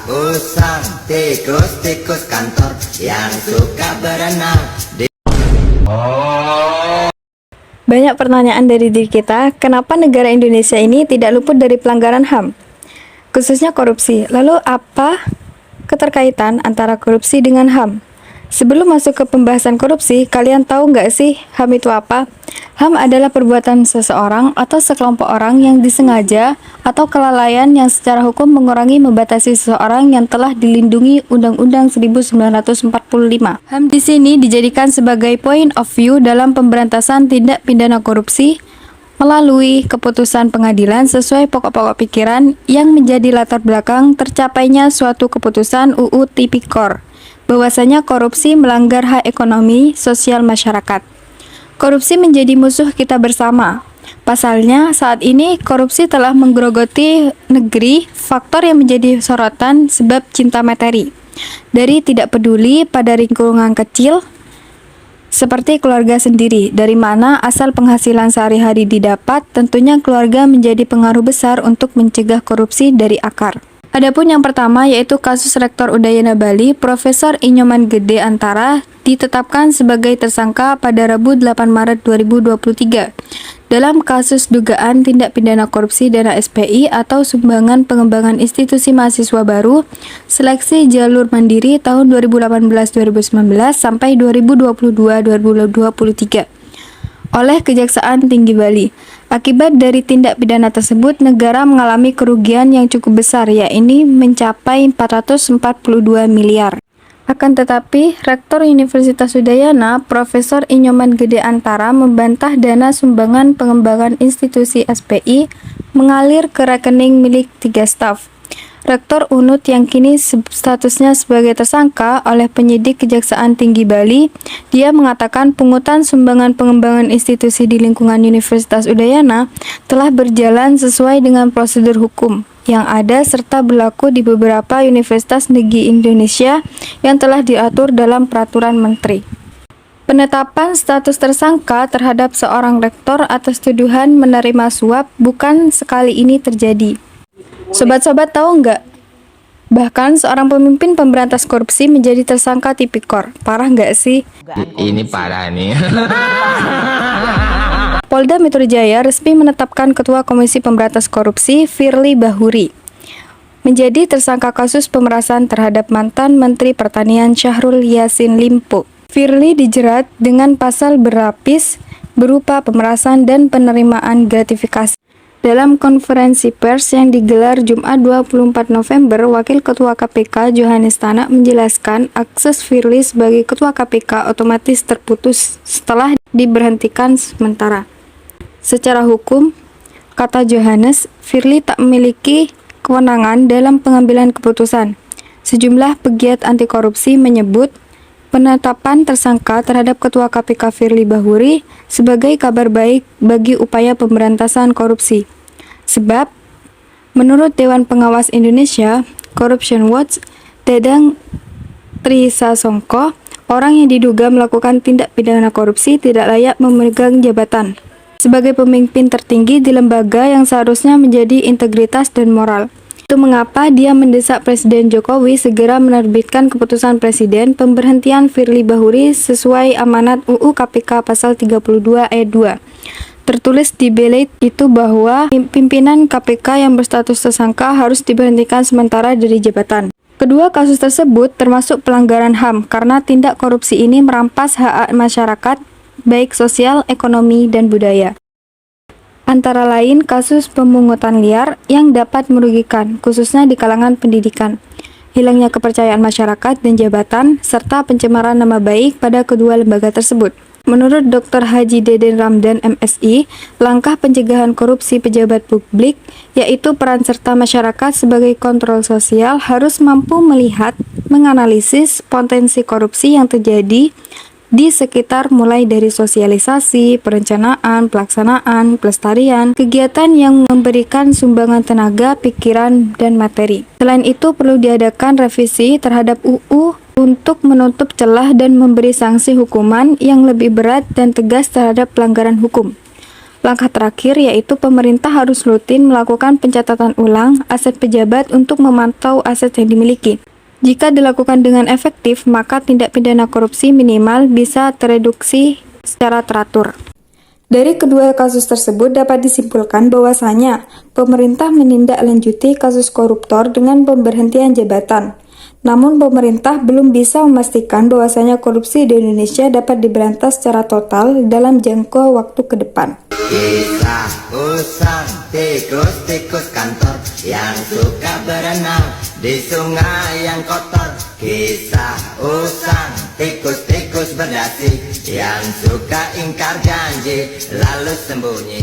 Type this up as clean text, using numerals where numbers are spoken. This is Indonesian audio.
usang tikus-tikus kantor yang suka berenang di... Banyak pertanyaan dari diri kita, kenapa negara Indonesia ini tidak luput dari pelanggaran HAM, khususnya korupsi. Lalu apa keterkaitan antara korupsi dengan HAM? Sebelum masuk ke pembahasan korupsi, kalian tahu nggak sih HAM itu apa? HAM adalah perbuatan seseorang atau sekelompok orang yang disengaja atau kelalaian yang secara hukum mengurangi membatasi seseorang yang telah dilindungi Undang-Undang 1945. HAM di sini dijadikan sebagai point of view dalam pemberantasan tindak pidana korupsi melalui keputusan pengadilan sesuai pokok-pokok pikiran yang menjadi latar belakang tercapainya suatu keputusan UU Tipikor, bahwasanya korupsi melanggar hak ekonomi sosial masyarakat. Korupsi menjadi musuh kita bersama. Pasalnya, saat ini korupsi telah menggerogoti negeri, faktor yang menjadi sorotan sebab cinta materi. Dari tidak peduli pada lingkungan kecil, seperti keluarga sendiri, dari mana asal penghasilan sehari-hari didapat, tentunya keluarga menjadi pengaruh besar untuk mencegah korupsi dari akar. Adapun yang pertama yaitu kasus Rektor Udayana Bali, Profesor Inyoman Gede Antara ditetapkan sebagai tersangka pada Rabu 8 Maret 2023 dalam kasus dugaan tindak pidana korupsi dana SPI atau sumbangan pengembangan institusi mahasiswa baru seleksi jalur mandiri tahun 2018-2019 sampai 2022-2023 oleh Kejaksaan Tinggi Bali. Akibat dari tindak pidana tersebut, negara mengalami kerugian yang cukup besar, yakni mencapai 442 miliar. Akan tetapi, Rektor Universitas Udayana, Profesor Inyoman Gede Antara membantah dana sumbangan pengembangan institusi SPI mengalir ke rekening milik 3 staf. Rektor UNUD yang kini statusnya sebagai tersangka oleh penyidik Kejaksaan Tinggi Bali, dia mengatakan pungutan sumbangan pengembangan institusi di lingkungan Universitas Udayana telah berjalan sesuai dengan prosedur hukum yang ada serta berlaku di beberapa universitas negeri Indonesia yang telah diatur dalam peraturan menteri. Penetapan status tersangka terhadap seorang rektor atas tuduhan menerima suap bukan sekali ini terjadi. Sobat-sobat tahu nggak? Bahkan seorang pemimpin pemberantas korupsi menjadi tersangka Tipikor. Parah nggak sih? Ini parah nih. Polda Metro Jaya resmi menetapkan Ketua Komisi Pemberantas Korupsi Firly Bahuri menjadi tersangka kasus pemerasan terhadap mantan Menteri Pertanian Syahrul Yassin Limpo. Firly dijerat dengan pasal berlapis berupa pemerasan dan penerimaan gratifikasi. Dalam konferensi pers yang digelar Jumat 24 November, Wakil Ketua KPK Johannes Tanak menjelaskan akses Firly sebagai Ketua KPK otomatis terputus setelah diberhentikan sementara. Secara hukum, kata Johannes, Firly tak memiliki kewenangan dalam pengambilan keputusan. Sejumlah pegiat anti korupsi menyebut penetapan tersangka terhadap Ketua KPK Firly Bahuri sebagai kabar baik bagi upaya pemberantasan korupsi. Sebab, menurut Dewan Pengawas Indonesia, Corruption Watch, Dadang Trisasongko, orang yang diduga melakukan tindak pidana korupsi tidak layak memegang jabatan sebagai pemimpin tertinggi di lembaga yang seharusnya menjadi integritas dan moral. Itu mengapa dia mendesak Presiden Jokowi segera menerbitkan keputusan Presiden pemberhentian Firly Bahuri sesuai amanat UU KPK pasal 32 ayat 2. Tertulis di belet itu bahwa pimpinan KPK yang berstatus tersangka harus diberhentikan sementara dari jabatan. Kedua kasus tersebut termasuk pelanggaran HAM karena tindak korupsi ini merampas hak masyarakat, baik sosial, ekonomi, dan budaya. Antara lain kasus pemungutan liar yang dapat merugikan, khususnya di kalangan pendidikan, hilangnya kepercayaan masyarakat dan jabatan, serta pencemaran nama baik pada kedua lembaga tersebut. Menurut Dr. Haji Deden Ramdan MSI, langkah pencegahan korupsi pejabat publik, yaitu peran serta masyarakat sebagai kontrol sosial, harus mampu melihat, menganalisis potensi korupsi yang terjadi di sekitar mulai dari sosialisasi, perencanaan, pelaksanaan, pelestarian, kegiatan yang memberikan sumbangan tenaga, pikiran, dan materi. Selain itu, perlu diadakan revisi terhadap UU untuk menutup celah dan memberi sanksi hukuman yang lebih berat dan tegas terhadap pelanggaran hukum. Langkah terakhir yaitu pemerintah harus rutin melakukan pencatatan ulang aset pejabat untuk memantau aset yang dimiliki. Jika dilakukan dengan efektif, maka tindak pidana korupsi minimal bisa tereduksi secara teratur. Dari kedua kasus tersebut dapat disimpulkan bahwasanya pemerintah menindaklanjuti kasus koruptor dengan pemberhentian jabatan. Namun pemerintah belum bisa memastikan bahwasanya korupsi di Indonesia dapat diberantas secara total dalam jangka waktu ke depan. Kisah usang tikus-tikus kantor yang suka berenang di sungai yang kotor. Kisah usang tikus-tikus berdasi yang suka ingkar janji lalu sembunyi.